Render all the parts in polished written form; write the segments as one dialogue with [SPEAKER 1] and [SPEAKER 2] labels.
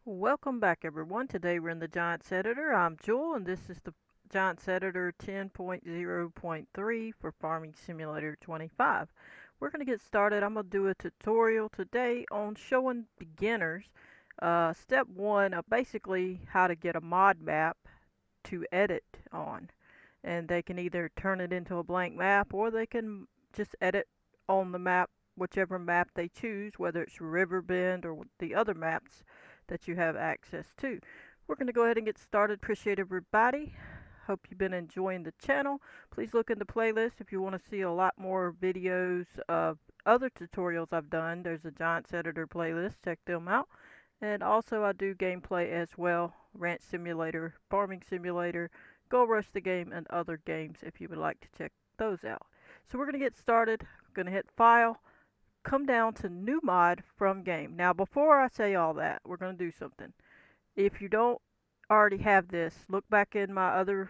[SPEAKER 1] Welcome back everyone. Today we're in the Giants Editor. I'm Jewel and this is the Giants Editor 10.0.3 for Farming Simulator 25. We're going to get started. I'm going to do a tutorial today on showing beginners step 1 of basically how to get a mod map to edit on. And they can either turn it into a blank map or they can just edit on the map, whichever map they choose, whether it's Riverbend or the other maps that you have access to. We're going to go ahead and get started. Appreciate everybody. Hope you've been enjoying the channel. Please look in the playlist if you want to see a lot more videos of other tutorials I've done. There's a Giants Editor playlist. Check them out. And also I do gameplay as well. Ranch Simulator, Farming Simulator, Go Rush the Game, and other games if you would like to check those out. So we're going to get started. I'm going to hit File, come down to New Mod from Game. Now before I say all that, we're going to do something. If you don't already have this, look back in my other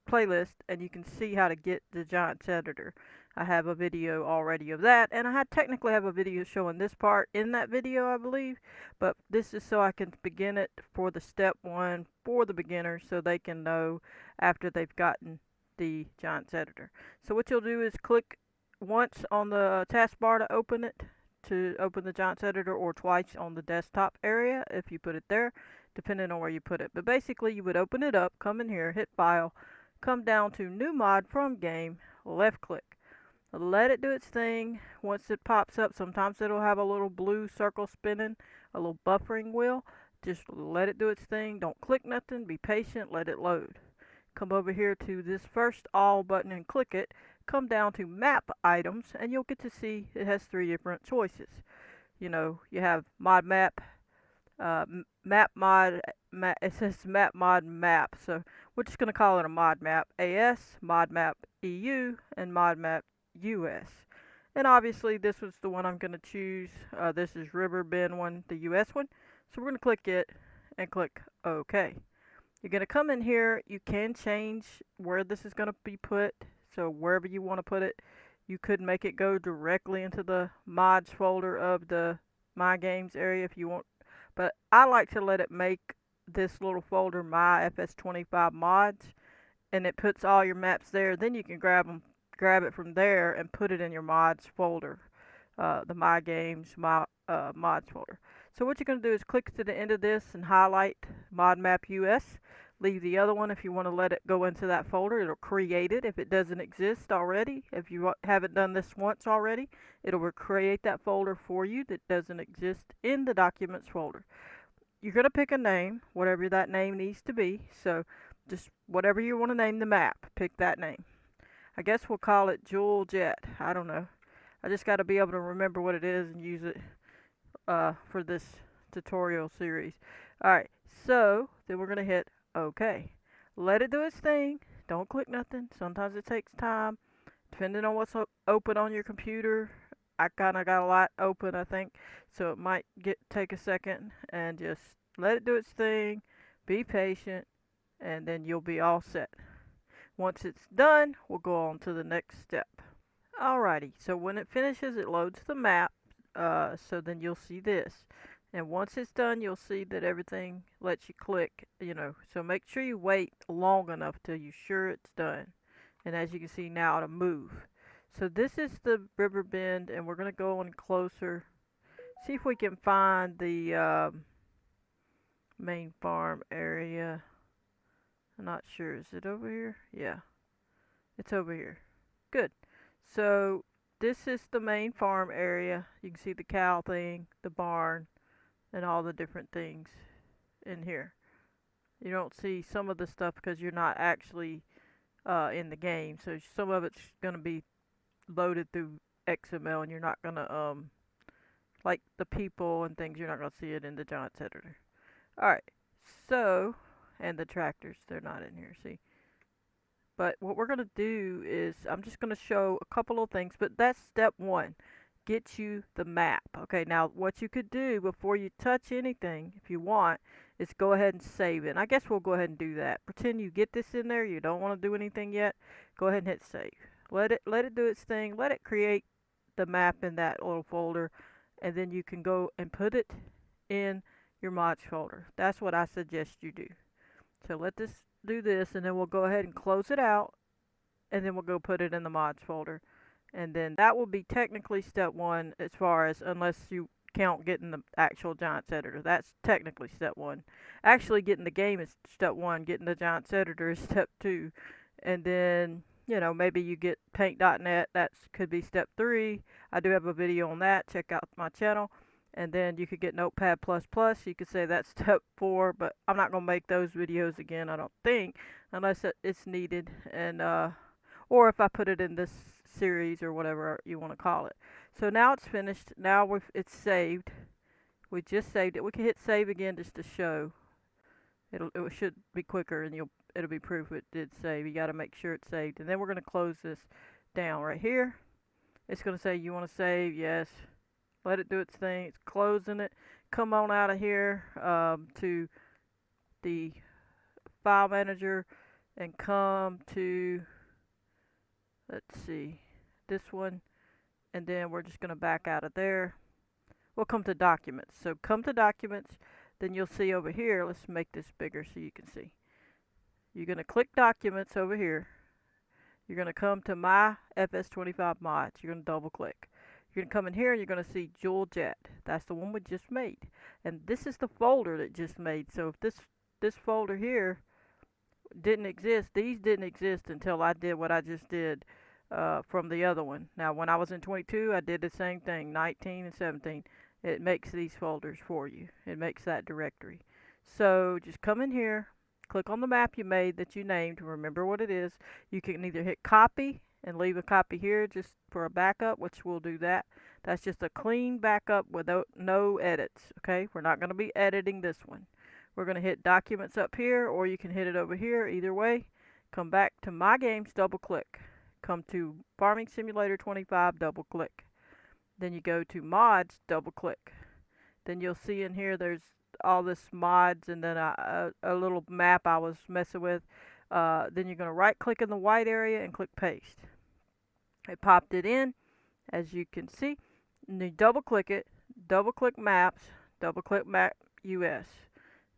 [SPEAKER 1] playlist and you can see how to get the Giants Editor. I have a video already of that, and I technically have a video showing this part in that video, I believe, but this is so I can begin it for the step 1 for the beginner so they can know after they've gotten the Giants Editor. So what you'll do is click once on the taskbar to open it, to open the Giants Editor, or twice on the desktop area if you put it there, depending on where you put it. But basically you would open it up, come in here, hit File, come down to New Mod from Game, left click. Let it do its thing. Once it pops up, sometimes it'll have a little blue circle spinning, a little buffering wheel. Just let it do its thing. Don't click nothing. Be patient. Let it load. Come over here to this first All button and click it. Come down to Map Items, and you'll get to see it has 3 different choices. You know, you have Mod Map, map mod, it says map mod map, so we're just going to call it a mod map AS, mod map EU, and mod map US. And obviously this was the one I'm going to choose. This is Riverbend one, the US one. So we're going to click it and click OK. You're going to come in here. You can change where this is going to be put. So wherever you want to put it, you could make it go directly into the mods folder of the My Games area if you want. But I like to let it make this little folder My FS25 mods, and it puts all your maps there. Then you can grab it from there and put it in your mods folder, the My Games mods folder. So what you're going to do is click to the end of this and highlight Mod Map US. Leave the other one if you want to let it go into that folder. It'll create it if it doesn't exist already. If you haven't done this once already, it'll create that folder for you that doesn't exist in the Documents folder. You're going to pick a name, whatever that name needs to be. So just whatever you want to name the map, pick that name. I guess we'll call it Jewel Jet. I don't know. I just got to be able to remember what it is and use it for this tutorial series. Alright, so then we're going to hit OK. Let it do its thing. Don't click nothing. Sometimes it takes time. Depending on what's open on your computer. I kind of got a lot open, I think. So it might take a second, and just let it do its thing. Be patient, and then you'll be all set. Once it's done, we'll go on to the next step. Alrighty, so when it finishes, it loads the map. So then you'll see this. And once it's done, you'll see that everything lets you click, So make sure you wait long enough till you're sure it's done. And as you can see now, it'll move. So this is the river bend, and we're going to go on closer. See if we can find the main farm area. I'm not sure. Is it over here? Yeah. It's over here. Good. So this is the main farm area. You can see the cow thing, the barn, and all the different things in here. You don't see some of the stuff because you're not actually in the game. So some of it's going to be loaded through XML, and you're not going to, like the people and things, you're not going to see it in the Giants Editor. Alright, so, and the tractors, they're not in here, see? But what we're going to do is, I'm just going to show a couple of things, but that's step 1. Get you the map. Okay, now what you could do before you touch anything, if you want, is go ahead and save it. And I guess we'll go ahead and do that. Pretend you get this in there, you don't want to do anything yet, go ahead and hit save. Let it do its thing, let it create the map in that little folder, and then you can go and put it in your mods folder. That's what I suggest you do. So let this do this, and then we'll go ahead and close it out, and then we'll go put it in the mods folder. And then that will be technically step one, as far as, unless you count getting the actual Giants editor. That's technically step one. Actually, getting the game is step one. Getting the Giants editor is step two. And then, you know, maybe you get paint.net. That could be step three. I do have a video on that. Check out my channel. And then you could get Notepad++. You could say that's step four, but I'm not going to make those videos again, I don't think, unless it's needed. And, or if I put it in this series or whatever you want to call it. So now it's finished. Now it's saved. We just saved it. We can hit save again just to show. It should be quicker, and it'll be proof it did save. You got to make sure it's saved. And then we're going to close this down right here. It's going to say you want to save. Yes. Let it do its thing. It's closing it. Come on out of here to the file manager and come to, let's see, this one, and then we're just going to back out of there. We'll come to documents. So come to documents, then you'll see over here, let's make this bigger so you can see. You're going to click documents over here. You're going to come to my FS25 mods. You're going to double click. You're going to come in here and you're going to see Jewel Jet. That's the one we just made. And this is the folder that just made. So if this folder here didn't exist, these didn't exist until I did what I just did from the other one. Now when I was in 22, I did the same thing, 19 and 17. It makes these folders for you. It makes that directory. So just come in here, click on the map you made that you named, remember what it is. You can either hit copy and leave a copy here just for a backup, which we'll do that. That's just a clean backup without no edits, okay? We're not going to be editing this one. We're going to hit documents up here, or you can hit it over here, either way. Come back to my games, double click. Come to Farming Simulator 25, double click. Then you go to mods, double click. Then you'll see in here there's all this mods and then a little map I was messing with. Then you're going to right click in the white area and click paste. It popped it in, as you can see. And you double click it, double click maps, double click map US.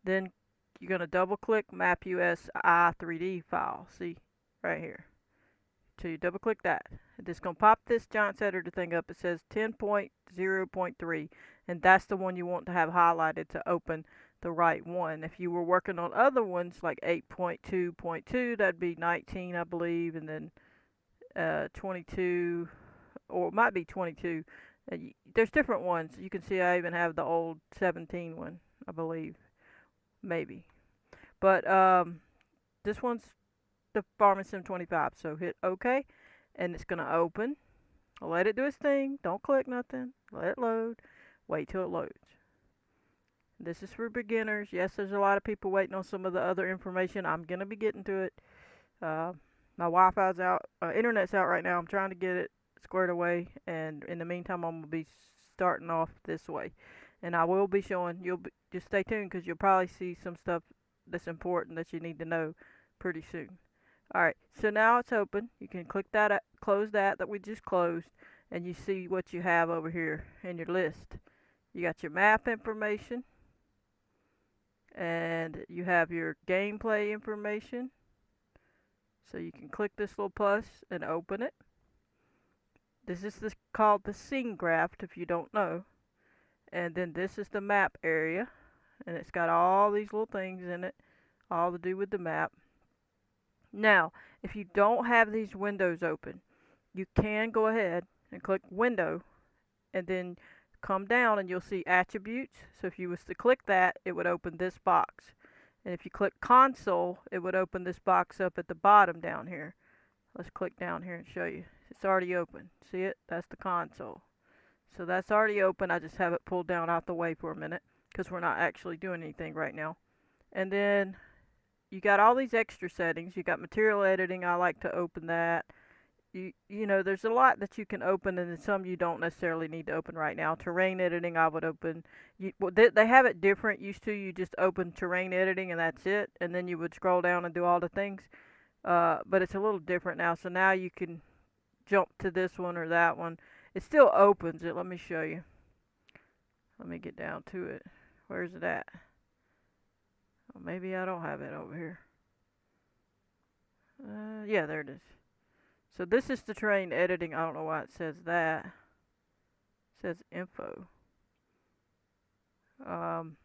[SPEAKER 1] Then you're going to double click map US i3D file. See right here. So you double click that. It's going to pop this Giants editor thing up. It says 10.0.3, and that's the one you want to have highlighted to open the right one. If you were working on other ones like 8.2.2, that'd be 19, I believe, and then 22, or it might be 22. There's different ones. You can see I even have the old 17 one, I believe, maybe. But this one's the Farming Sim 25. So hit OK, and it's going to open. Let it do its thing. Don't click nothing. Let it load. Wait till it loads. This is for beginners. Yes, there's a lot of people waiting on some of the other information. I'm going to be getting to it. My Wi-Fi's out. Internet's out right now. I'm trying to get it squared away. And in the meantime, I'm going to be starting off this way. And I will be showing. Just stay tuned because you'll probably see some stuff that's important that you need to know pretty soon. Alright, so now it's open. You can click that, close that we just closed, and you see what you have over here in your list. You got your map information, and you have your gameplay information. So you can click this little plus and open it. This is called the scene graph, if you don't know. And then this is the map area, and it's got all these little things in it, all to do with the map. Now, if you don't have these windows open, you can go ahead and click window and then come down and you'll see attributes. So if you was to click that, it would open this box. And if you click console, it would open this box up at the bottom down here. Let's click down here and show you. It's already open. See it? That's the console. So that's already open. I just have it pulled down out the way for a minute because we're not actually doing anything right now. And then you got all these extra settings. You got material editing. I like to open that. You know, there's a lot that you can open, and then some you don't necessarily need to open right now. Terrain editing, I would open. They have it different. Used to, you just open terrain editing, and that's it. And then you would scroll down and do all the things. But it's a little different now. So now you can jump to this one or that one. It still opens it. Let me show you. Let me get down to it. Where's it at? Well, maybe I don't have it over here. Yeah, there it is. So this is the terrain editing. I don't know why it says that. It says info. Um,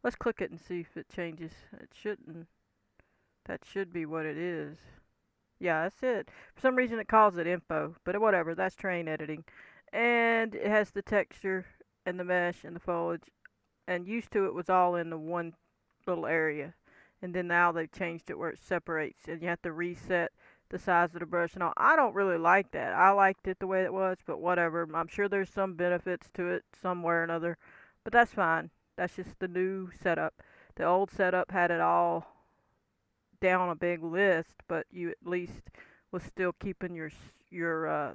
[SPEAKER 1] let's click it and see if it changes. It shouldn't. That should be what it is. Yeah, that's it. For some reason it calls it info, but whatever. That's terrain editing. And it has the texture and the mesh and the foliage. And used to it was all in the one little area. And then now they've changed it where it separates and you have to reset the size of the brush and all. I don't really like that. I liked it the way it was, but whatever. I'm sure there's some benefits to it somewhere or another, but that's fine. That's just the new setup. The old setup had it all down a big list, but you at least was still keeping your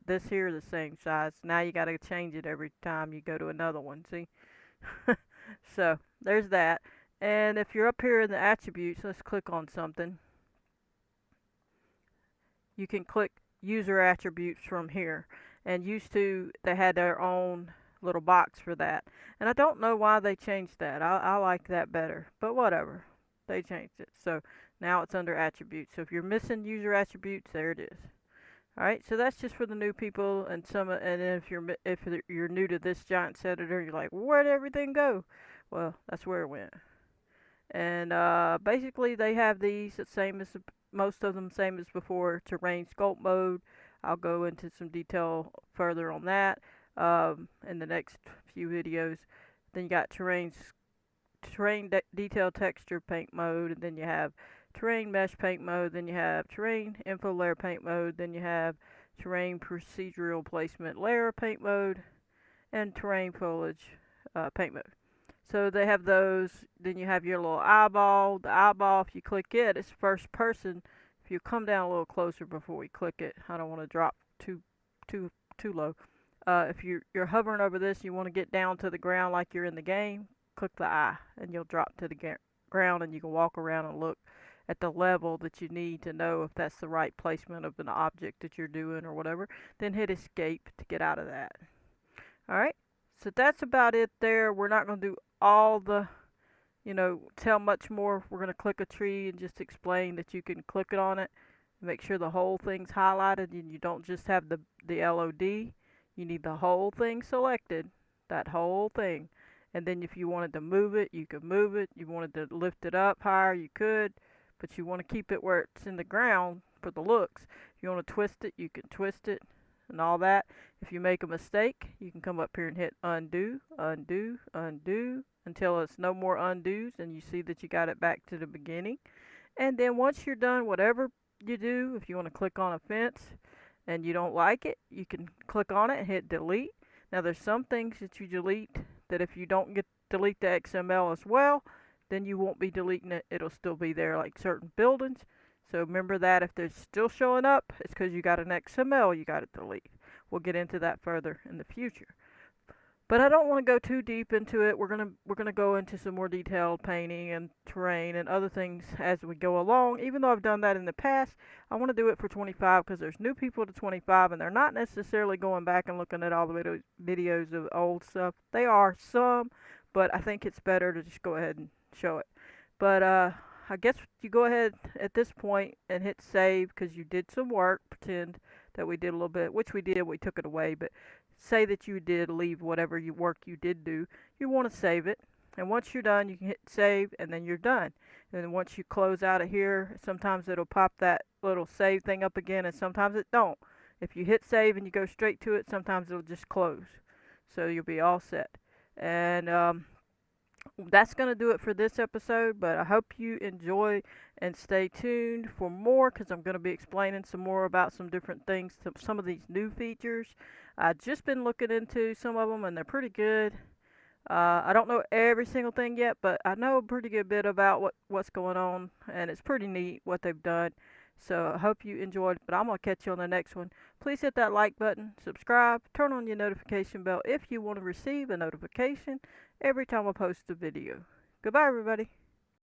[SPEAKER 1] this here the same size. Now you got to change it every time you go to another one. See? So there's that. And if you're up here in the attributes, let's click on something. You can click user attributes from here. And used to, they had their own little box for that. And I don't know why they changed that. I like that better. But whatever. They changed it. So now it's under attributes. So if you're missing user attributes, there it is. Alright, so that's just for the new people and if you're new to this Giants editor, you're like, where'd everything go? Well, that's where it went. And basically they have these the same as most of them same as before. Terrain sculpt mode. I'll go into some detail further on that in the next few videos. Then you got terrain detail texture paint mode, and then you have terrain mesh paint mode, then you have terrain info layer paint mode, then you have terrain procedural placement layer paint mode, and terrain foliage paint mode. So they have those. Then you have your little eyeball. The eyeball, if you click it, it's first person. If you come down a little closer before we click it, I don't want to drop too low. If you're hovering over this, you want to get down to the ground like you're in the game. Click the eye, and you'll drop to the ground, and you can walk around and look at the level that you need to know if that's the right placement of an object that you're doing or whatever. Then hit escape to get out of that. Alright, so that's about it there. We're not going to do all the, tell much more. We're going to click a tree and just explain that you can click it on it. Make sure the whole thing's highlighted and you don't just have the LOD. You need the whole thing selected, that whole thing. And then if you wanted to move it, you could move it. You wanted to lift it up higher, you could. But you want to keep it where it's in the ground for the looks. If you want to twist it, you can twist it and all that. If you make a mistake, you can come up here and hit undo, undo, undo until it's no more undos and you see that you got it back to the beginning. And then once you're done, whatever you do, if you want to click on a fence and you don't like it, you can click on it and hit delete. Now there's some things that you delete that if you don't delete the XML as well, then you won't be deleting it. It'll still be there, like certain buildings. So remember that if they're still showing up, it's because you got an XML you got to delete. We'll get into that further in the future. But I don't want to go too deep into it. We're gonna go into some more detailed painting and terrain and other things as we go along. Even though I've done that in the past, I want to do it for 25 because there's new people to 25 and they're not necessarily going back and looking at all the videos of old stuff. They are some, but I think it's better to just go ahead and show it. But I guess you go ahead at this point and hit save because you did some work. Pretend that we did a little bit, which we did. We took it away, but say that you did leave whatever work you did do. You want to save it, and once you're done, you can hit save, and then you're done. And then once you close out of here, sometimes it'll pop that little save thing up again, and sometimes it don't. If you hit save and you go straight to it, sometimes it'll just close. So you'll be all set. And that's going to do it for this episode, but I hope you enjoy and stay tuned for more because I'm going to be explaining some more about some different things, some of these new features. I've just been looking into some of them and they're pretty good. I don't know every single thing yet, but I know a pretty good bit about what's going on, and it's pretty neat what they've done. So I hope you enjoyed, but I'm going to catch you on the next one. Please hit that like button, subscribe, turn on your notification bell if you want to receive a notification every time I post a video. Goodbye, everybody.